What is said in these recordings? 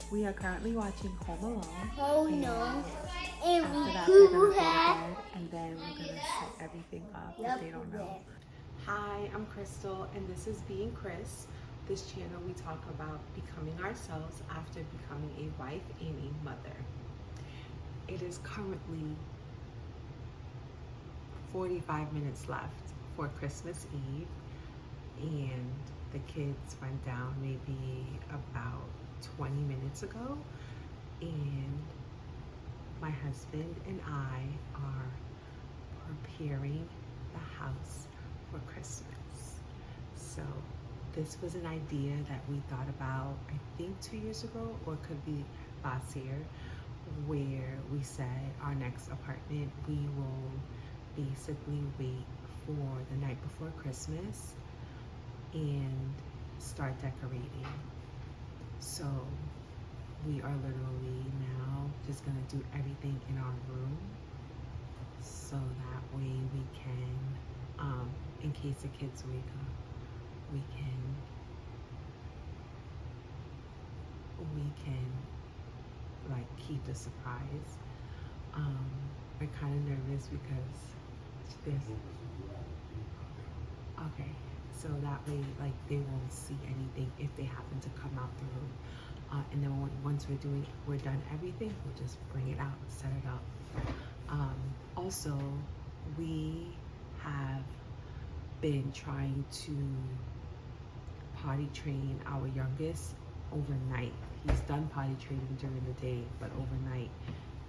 We are currently watching Home Alone. Oh no. And After we that, we're gonna do go to have bed, and then we're gonna set everything up if they don't know. Hi, I'm Krystal, and this is Being Chris. This channel we talk about becoming ourselves after becoming a wife and a mother. It is currently 45 minutes left for Christmas Eve, and the kids went down maybe about 20 minutes ago, and my husband and I are preparing the house for Christmas. So this was an idea that we thought about, I think 2 years ago, or it could be last year, where we said our next apartment, we will basically wait for the night before Christmas and start decorating. So we are literally now just gonna do everything in our room, so that way we can, in case the kids wake up, we can like keep the surprise. We're kind of nervous because there's, okay, so that way like they won't see anything if they happen to come out the room. And then once we're done everything, we'll just bring it out, set it up. Also, we have been trying to potty train our youngest overnight. He's done potty training during the day, but overnight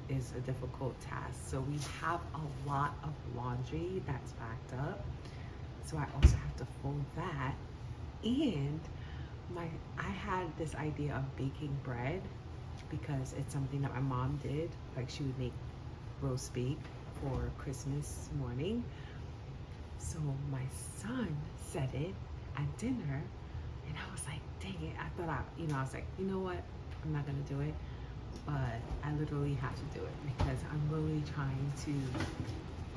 is a difficult task. So we have a lot of laundry that's backed up. So I also have to fold that. And I had this idea of baking bread because it's something that my mom did. Like, she would make roast bake for Christmas morning. So my son said it at dinner, and I was like, dang it. I thought I was like, you know what? I'm not gonna do it, but I literally have to do it because I'm really trying to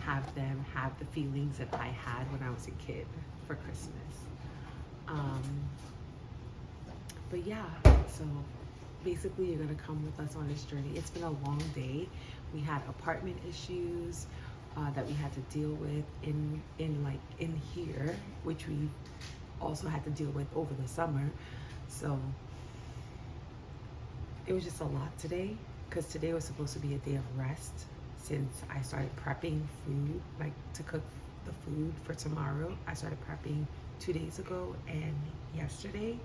have them have the feelings that I had when I was a kid for Christmas. But yeah, so basically you're gonna come with us on this journey. It's been a long day. We had apartment issues that we had to deal with in here, which we also had to deal with over the summer. So it was just a lot today, because today was supposed to be a day of rest since I started prepping food, like to cook the food for tomorrow. I started prepping 2 days ago and yesterday.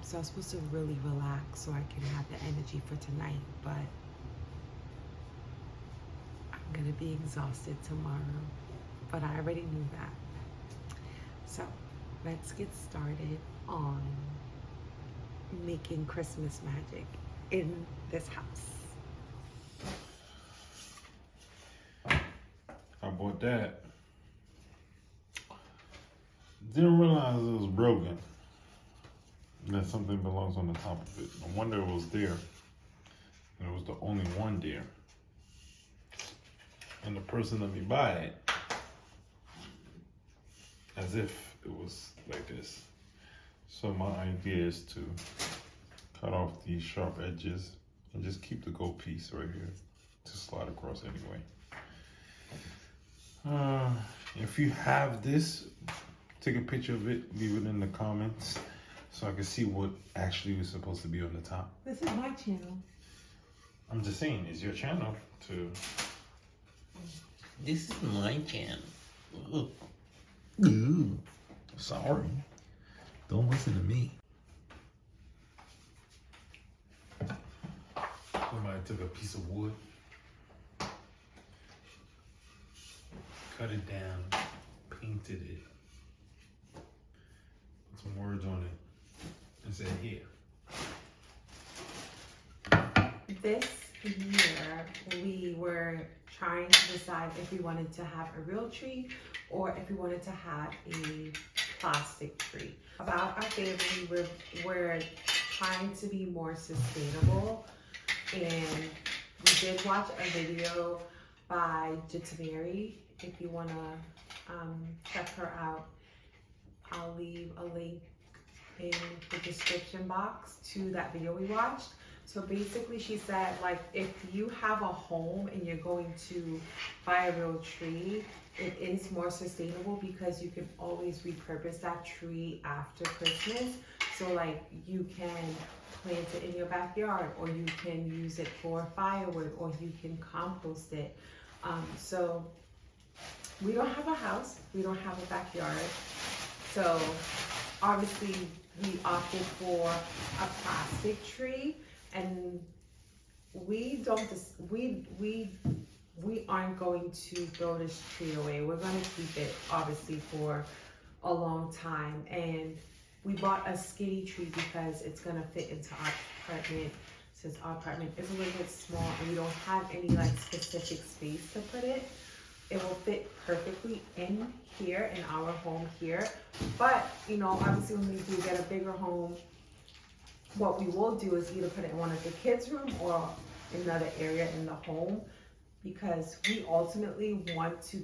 So I was supposed to really relax so I can have the energy for tonight, but I'm gonna be exhausted tomorrow, but I already knew that. So let's get started on making Christmas magic in this house. I bought that. Didn't realize it was broken. That something belongs on the top of it. No wonder it was there. And it was the only one there. And the person let me buy it as if it was like this. So my idea is to cut off these sharp edges and just keep the gold piece right here to slide across anyway. If you have this, take a picture of it, leave it in the comments so I can see what actually is supposed to be on the top. This is my channel. I'm just saying, it's your channel to... This is my channel. Ooh. Sorry. Don't listen to me. Somebody took a piece of wood, cut it down, painted it, put some words on it, and said, here. This year, we were trying to decide if we wanted to have a real tree or if we wanted to have a plastic tree. About our family, we're trying to be more sustainable, and we did watch a video by DJI. If you want to check her out, I'll leave a link in the description box to that video we watched. So basically she said, like, if you have a home and you're going to buy a real tree, it is more sustainable because you can always repurpose that tree after Christmas. So like you can plant it in your backyard, or you can use it for firewood, or you can compost it. So we don't have a house, we don't have a backyard. So obviously we opted for a plastic tree, and we aren't going to throw this tree away. We're going to keep it obviously for a long time. And we bought a skinny tree because it's going to fit into our apartment, since our apartment is a little bit small and we don't have any like specific space to put it. It will fit perfectly in here, in our home here. But, you know, obviously when we do get a bigger home, what we will do is either put it in one of the kids' room or another area in the home, because we ultimately want to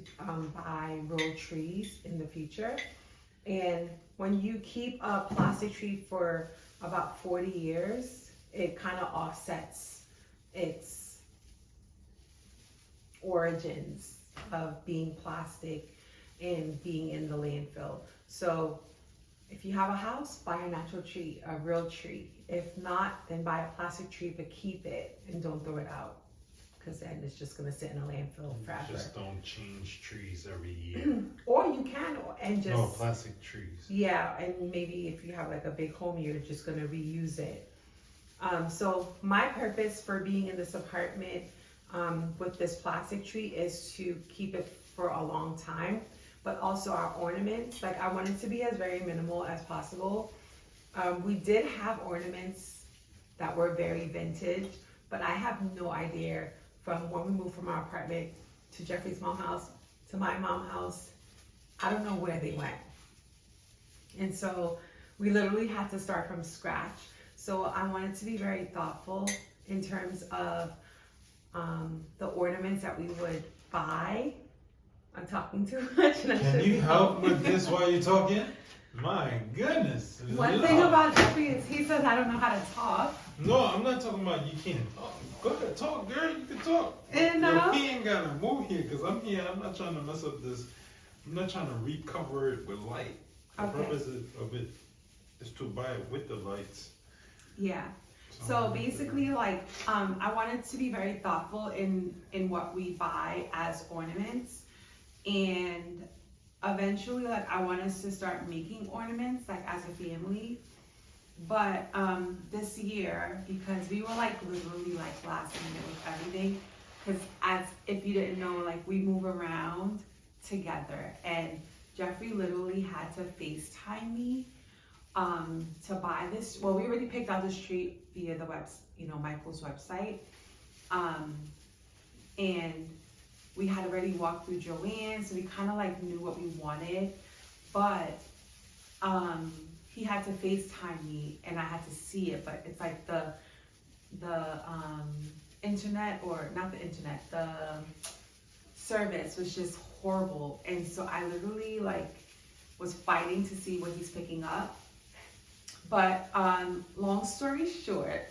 buy real trees in the future. And when you keep a plastic tree for about 40 years, it kind of offsets its origins of being plastic and being in the landfill. So if you have a house, buy a natural tree, a real tree. If not, then buy a plastic tree, but keep it and don't throw it out, because then it's just gonna sit in a landfill forever. Just don't change trees every year. Or you can, and just... No, plastic trees. Yeah, and maybe if you have like a big home, you're just gonna reuse it. So my purpose for being in this apartment with this plastic tree is to keep it for a long time, but also our ornaments. Like, I want it to be as very minimal as possible. We did have ornaments that were very vintage, but I have no idea from when we moved from our apartment to Jeffrey's mom's house to my mom's house. I don't know where they went. And so we literally had to start from scratch. So I wanted to be very thoughtful in terms of the ornaments that we would buy. I'm talking too much. And I Can should you be help talking. with this while you're talking? My goodness. One thing about Jeffrey is he says I don't know how to talk. No, I'm not talking about you can't talk. Go ahead, talk, girl. You can talk. And He ain't gotta move here because I'm here. I'm not trying to mess up this. I'm not trying to recover it with light. The Okay. purpose of it is to buy it with the lights. Yeah. So basically, like, I wanted to be very thoughtful in what we buy as ornaments, and eventually, like, I want us to start making ornaments, like, as a family. But this year, because we were like literally like last minute with everything, because as if you didn't know, like, we move around together, and Jeffrey literally had to FaceTime me to buy this. Well, we already picked out the street via the Michael's website, and we had already walked through Joanne, so we kind of like knew what we wanted, but he had to FaceTime me and I had to see it, but it's like the internet, or not the internet, the service was just horrible, and so I literally like was fighting to see what he's picking up. But long story short,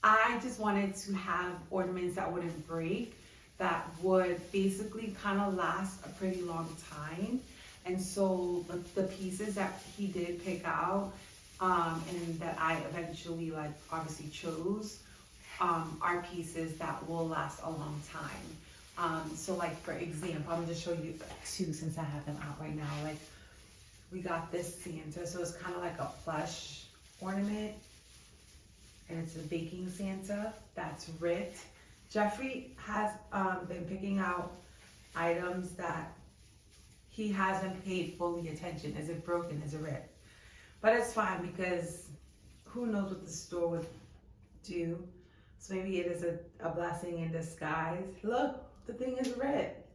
I just wanted to have ornaments that wouldn't break, that would basically kind of last a pretty long time. And so the pieces that he did pick out, and that I eventually like obviously chose, are pieces that will last a long time. So like, for example, I'm gonna show you two since I have them out right now. Like, we got this Santa, so it's kind of like a plush ornament, and it's a baking Santa that's ripped. Jeffrey has been picking out items that he hasn't paid fully attention. Is it broken? Is it ripped? But it's fine, because who knows what the store would do. So maybe it is a blessing in disguise. Look, the thing is ripped.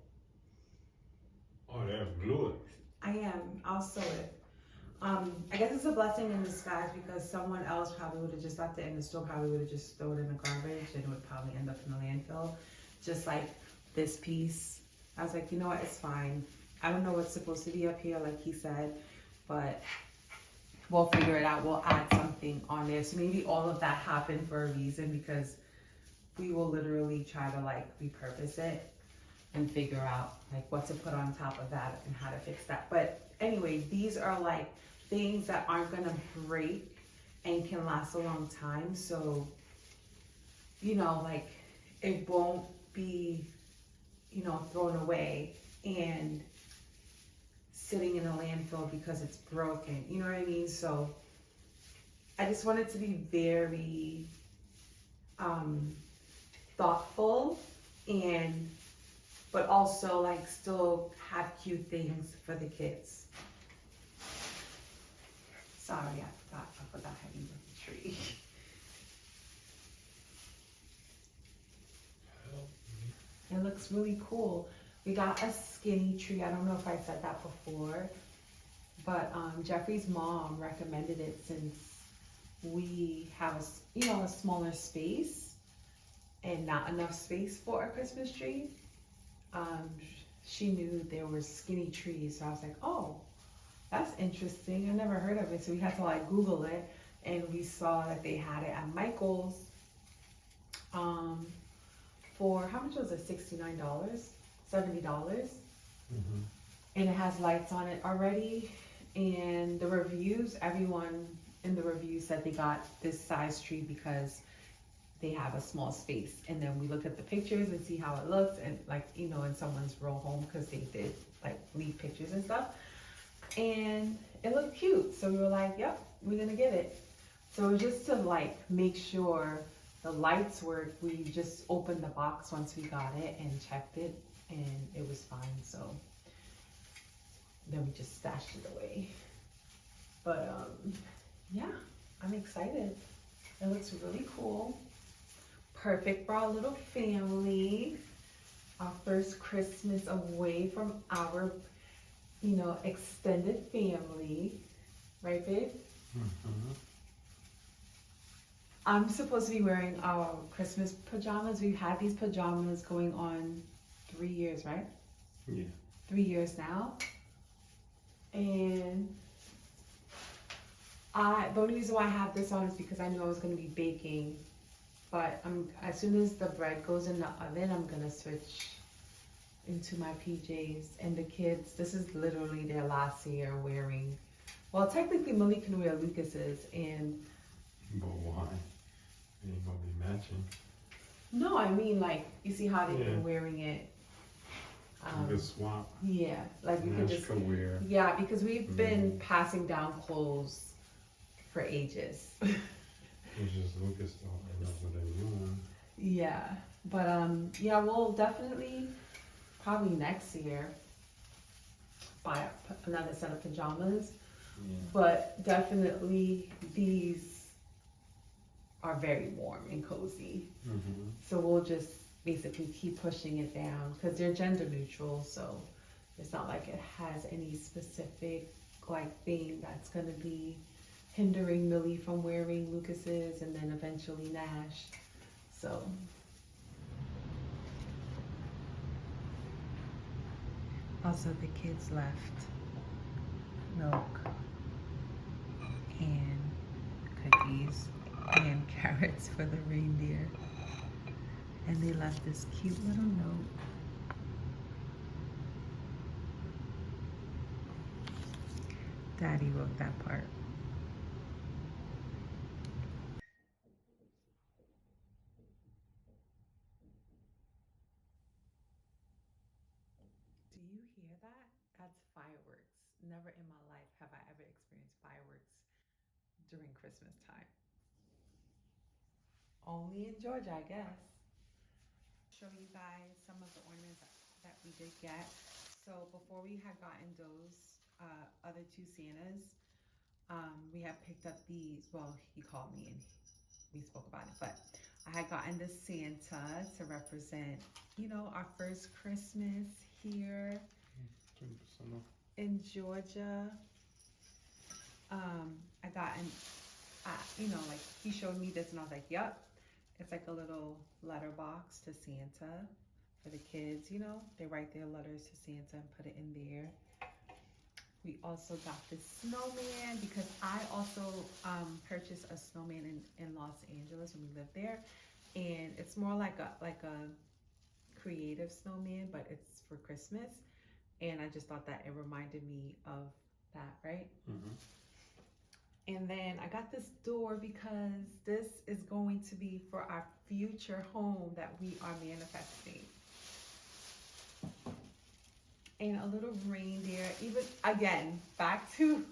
Oh, that's glue. I'll sew it. I guess it's a blessing in disguise, because someone else probably would have just left it in the store, probably would have just thrown it in the garbage, and it would probably end up in the landfill. Just like this piece. I was like, you know what, it's fine. I don't know what's supposed to be up here, like he said, but we'll figure it out. We'll add something on there. So maybe all of that happened for a reason, because we will literally try to like repurpose it and figure out like what to put on top of that and how to fix that. But anyway, these are like things that aren't gonna break and can last a long time. So, you know, like it won't be, you know, thrown away and sitting in a landfill because it's broken. You know what I mean? So I just wanted to be very thoughtful, and but also like still have cute things for the kids. Sorry, I forgot how you with the tree. It looks really cool. We got a skinny tree. I don't know if I said that before, but Jeffrey's mom recommended it since we have a smaller space and not enough space for a Christmas tree. She knew there were skinny trees, so I was like, oh, that's interesting. I never heard of it, so we had to like Google it, and we saw that they had it at Michael's. For how much was it? $69, $70, and it has lights on it already. And the reviews, everyone in the reviews said they got this size tree because they have a small space. And then we looked at the pictures and see how it looks, and like, you know, in someone's row home, because they did like leave pictures and stuff, and it looked cute. So we were like, yep, we're gonna get it. So just to like make sure the lights work, we just opened the box once we got it and checked it, and it was fine. So then we just stashed it away. But yeah, I'm excited. It looks really cool. Perfect for our little family. Our first Christmas away from our, you know, extended family. Right, babe? I'm supposed to be wearing our Christmas pajamas. We've had these pajamas going on 3 years, right? Yeah. 3 years now. And the only reason why I have this on is because I knew I was going to be baking. But as soon as the bread goes in the oven, I'm going to switch into my PJs. And the kids, this is literally their last year wearing, well, technically Millie can wear Lucas's, and But why? It ain't gonna be matching. no, I mean, like, you see how they've Yeah. been wearing it. You could swap. Yeah, like you could just, Nash could wear. yeah, because we've been passing down clothes for ages. It's just Lucas don't end up with a new one. Yeah, but yeah, we'll definitely probably next year buy another set of pajamas. Yeah. But definitely these are very warm and cozy. So we'll just basically keep pushing it down because they're gender neutral. So it's not like it has any specific like thing that's gonna be hindering Millie from wearing Lucas's and then eventually Nash. So also the kids left milk and cookies and carrots for the reindeer, and they left this cute little note. Daddy wrote that part. Do you hear that? That's fireworks. Never in my life have I ever experienced fireworks during Christmas time. Only in Georgia, I guess. Show you guys some of the ornaments that we did get. So before we had gotten those other two Santas, we had picked up these. Well, he called me and we spoke about it, but I had gotten this Santa to represent, you know, our first Christmas here 20% off. in Georgia. I got you know, like he showed me this and I was like, yep. It's like a little letter box to Santa for the kids, you know. They write their letters to Santa and put it in there. We also got this snowman because I also purchased a snowman in Los Angeles when we lived there, and it's more like a creative snowman, but it's for Christmas, and I just thought that it reminded me of that, right? Mm-hmm. And then I got this door because this is going to be for our future home that we are manifesting. And a little reindeer, even again, back to,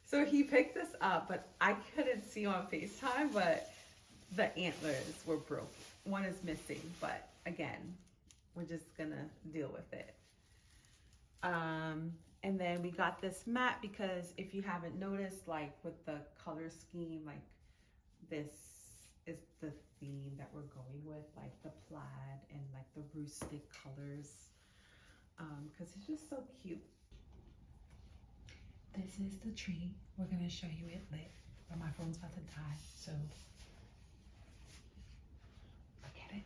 so he picked this up, but I couldn't see on FaceTime, but the antlers were broken. One is missing, but again, we're just gonna deal with it. And then we got this mat because if you haven't noticed, like with the color scheme, like this is the theme that we're going with, like the plaid and like the rustic colors, because it's just so cute. This is the tree. We're gonna show you it lit, but my phone's about to die, so look at it.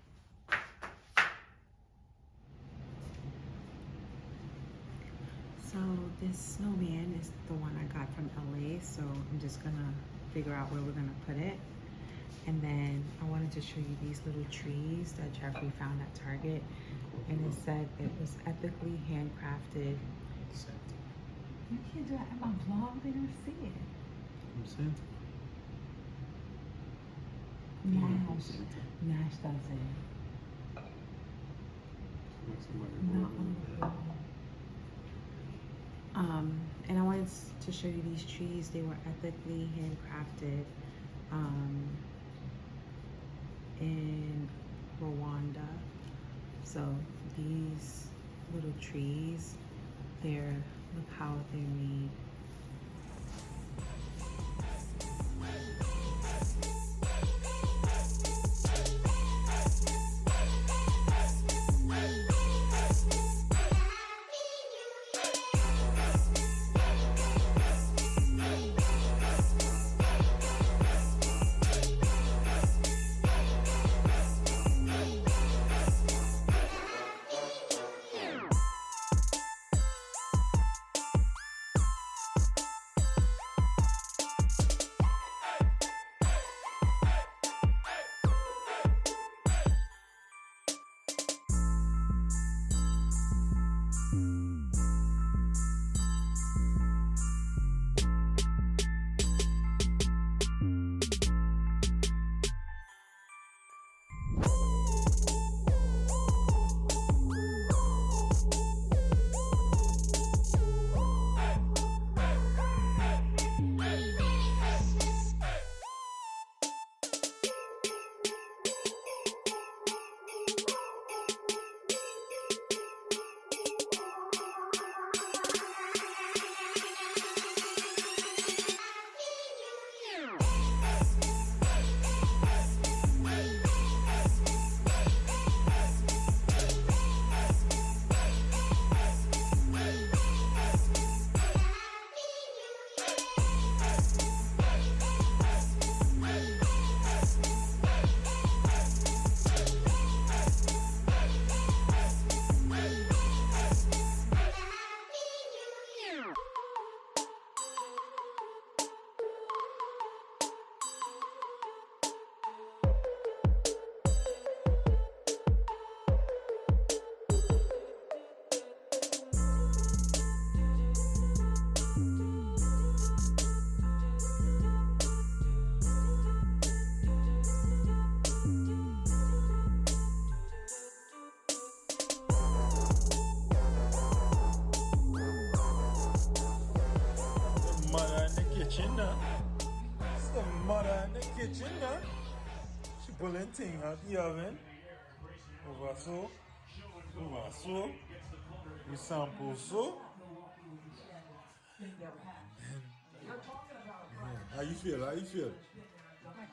So this snowman is the one I got from LA, so I'm just gonna figure out where we're gonna put it. And then I wanted to show you these little trees that Jeffrey found at Target, and it said it was ethically handcrafted. You can't do that in my vlog, they're gonna see it. I'm Santa. Nash doesn't. Not on the vlog. And I wanted to show you these trees. They were ethically handcrafted in Rwanda. So these little trees, look how they're made. Kitchen now. She pulling thing out the oven. Over so. We sample so. How you feel? Like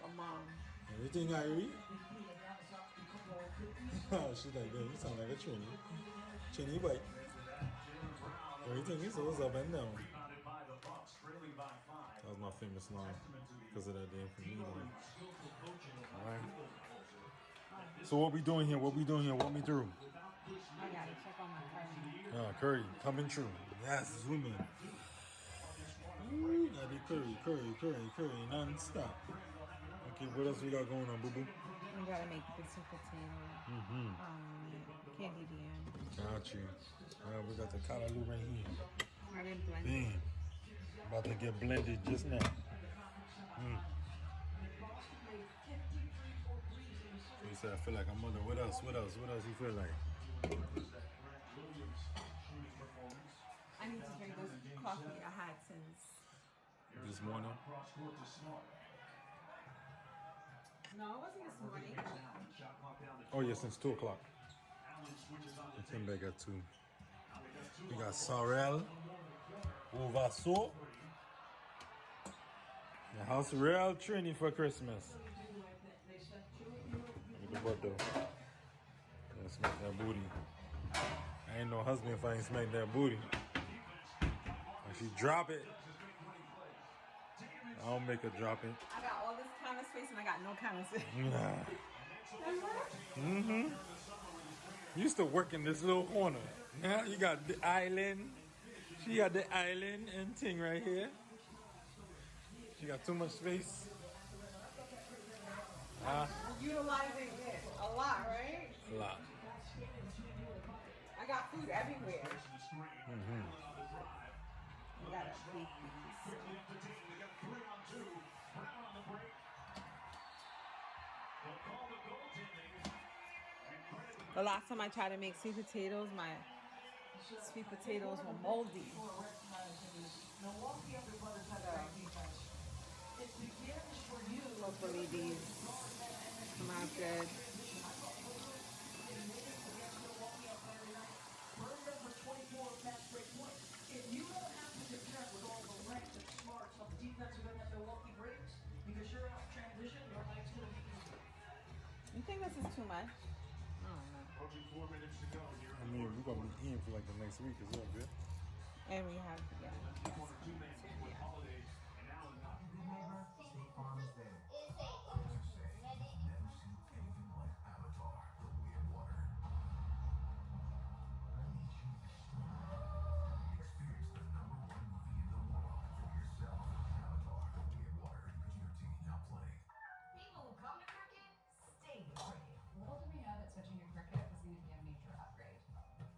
a mom. Everything Irie? She's like, yeah, you sound like a Trini boy. Everything is always up and down. That was my famous line because of that damn comedian. Alright. So what we doing here? Walk me through. I gotta check on my curry. Curry, coming true. Yes, zoom in. Ooh, got the curry, non-stop. Okay, what else we got going on, boo boo? We gotta make the sweet potato. Candied yam. Got you. We got the callaloo right here. I didn't blend it. Bam. About to get blended just now. So you said I feel like a mother. What else you feel like? I need to drink this coffee I had since. This morning? No, it wasn't this morning. Oh yeah, since 2 o'clock. I came back at 2. We got sorrel, ovaso. The house real training for Christmas. Look at the butt though. Yeah, smack that booty. I ain't no husband if I ain't smack that booty. When she drop it, I don't make her drop it. I got all this counter space and I got no counter space. Nah. You used to work in this little corner. Now you got the island. She got the island and thing right here. She got too much space. Utilizing it a lot, right? A lot. I got food everywhere. I gotta bake these. The last time I tried to make sweet potatoes, my sweet potatoes were moldy. Hopefully these come out good. If you don't have to contend with all the length and smarts of the defensive end that Milwaukee brings, because you're out of transition, your life's going to be easier. You think this is too much? I don't know. I mean, we're gonna be eating for like the next week as well, good. And we have, yeah. People who come to cricket stay with cricket. Little did we know that switching to cricket was going to be a major upgrade.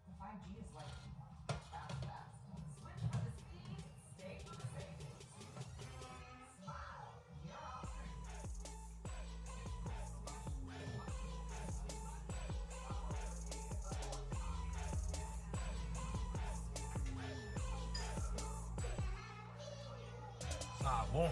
The 5G is like fast. Switch for the speed, stay for the safety. Smile, you're all Ah, bom.